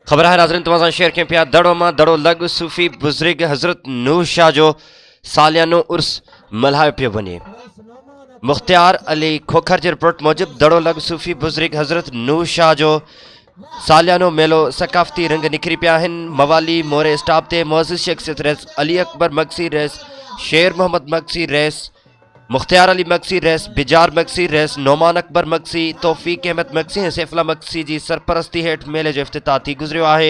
खबर है नाज़रीन तमाम शेयर के पिया दड़ो मां दड़ो लग सूफी बुजुर्ग हजरत नूर शाह जो सालियानो उर्स मल्हायो पियो वञे। मुख्तियार अली खोखर जी रिपोर्ट मूजिब दड़ो लग सूफी बुजुर्ग हजरत नूर शाह जो सालियानो मेलो सकाफती रंग निखरी पिया आहिनि। मवाली मोरे स्टाफ ते मुअज़्ज़िज़ शख्सियत रहिस अली अकबर मक्सी रहिस शेर मोहम्मद मक्सी रहिस मुख्तियार अली मक्सी रहिस बिजार मक्सी रहिस नौमान अकबर मक्सी तौफीक अहमद मक्सी ऐं सैफुल्ला मक्सी जी सरपरस्ती हेठि मेले जो इफ्तिताह थी गुज़रियो आहे।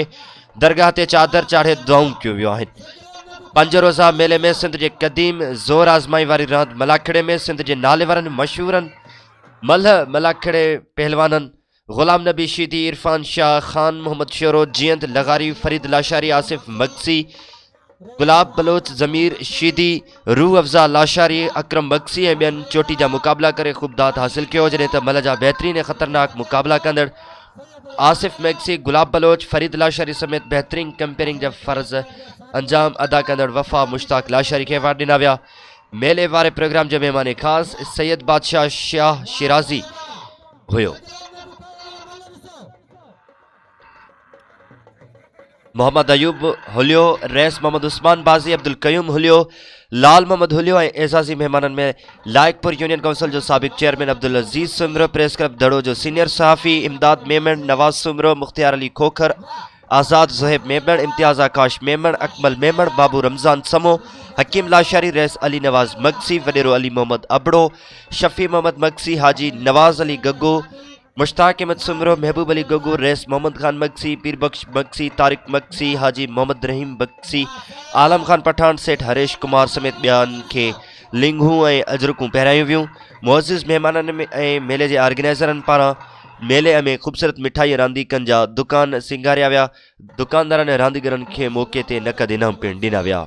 दरगाह ते चादर चाढ़े दुआऊं कयूं वियूं आहिनि। 5 रोज़ा मेले में सिंध जे क़दीम ज़ोर आज़माई वारी रांदि मलाखड़े में सिंध जे नाले वारनि मशहूरनि मल्ह मलाखड़े पहलवाननि ग़ुलाम नबी शीदी इरफान शाह खान मोहम्मद शेरो जीअंत लगारी फरीद लाशारी आसिफ मक्सी गुलाब बलोच ज़मीर शीदी रूह अफ़ज़ा लाशारी अकरम मक्सी ऐं ॿियनि चोटी जा मुक़ाबला करे ख़ूब दाद हासिल कयो। जॾहिं त मल जा बहितरीन ऐं ख़तरनाक मुक़ाबला कंदड़ आसिफ मक्सी गुलाब बलोच फरीद लाशारी समेत बहितरीन कंपेयरिंग जा फ़र्ज़ अंजाम अदा कंदड़ वफ़ा मुश्ताक लाशारी खे अवार्ड ॾिना विया। मेले वारे प्रोग्राम जो मेहमान ख़ासि सैयद बादशाह शाह शिराज़ी हुयो। मोहम्मद अयूब हुलियो रैस मोहम्मद उस्मान बाज़ी अब्दुल कयूम हुलियो लाल मोहम्मद हुलियो ऐं एज़ाज़ी मेहमाननि में लायकपुर यूनियन काउंसिल जो साबिक़ चेयरमैन अब्दुल अज़ीज़ सुमरो प्रेस क्लब दड़ो जो सीनियर सहाफ़ी इमदाद मेमण नवाज़ सुमरो मुख्तियार अली खोखर आज़ाद ज़ुहैब मेमण इम्तियाज़ आकाश मेमण अकमल मेमण बाबू रमज़ान समो हकीम लाशारी रैस अली नवाज़ मक्सी वडेरो अली मोहम्मद अबड़ो शफ़ी मोहम्मद मक्सी हाजी नवाज़ अली गग्गो मुश्ताक अहमद सुमरो महबूब अली गग्गू रैस मोहम्मद खान मक्सी पीरबख्श मक्सी तारिक मक्सी हाजी मोहम्मद रहीम मक्सी आलम खान पठान सेठ हरेश कुमार समेत ॿियनि खे लिंगूं ऐं अजरकूं पहिरायूं वियूं। मुअज़्ज़िज़ महिमाननि में ऐं मेले जे ऑर्गेनाइज़रनि पारां मेले में ख़ूबसूरत मिठाई रांदीकनि जा दुकान सिंगारिया विया। दुकानदारनि ऐं रांदीगरनि खे मौक़े ते नक़द इनाम पिणु ॾिना विया।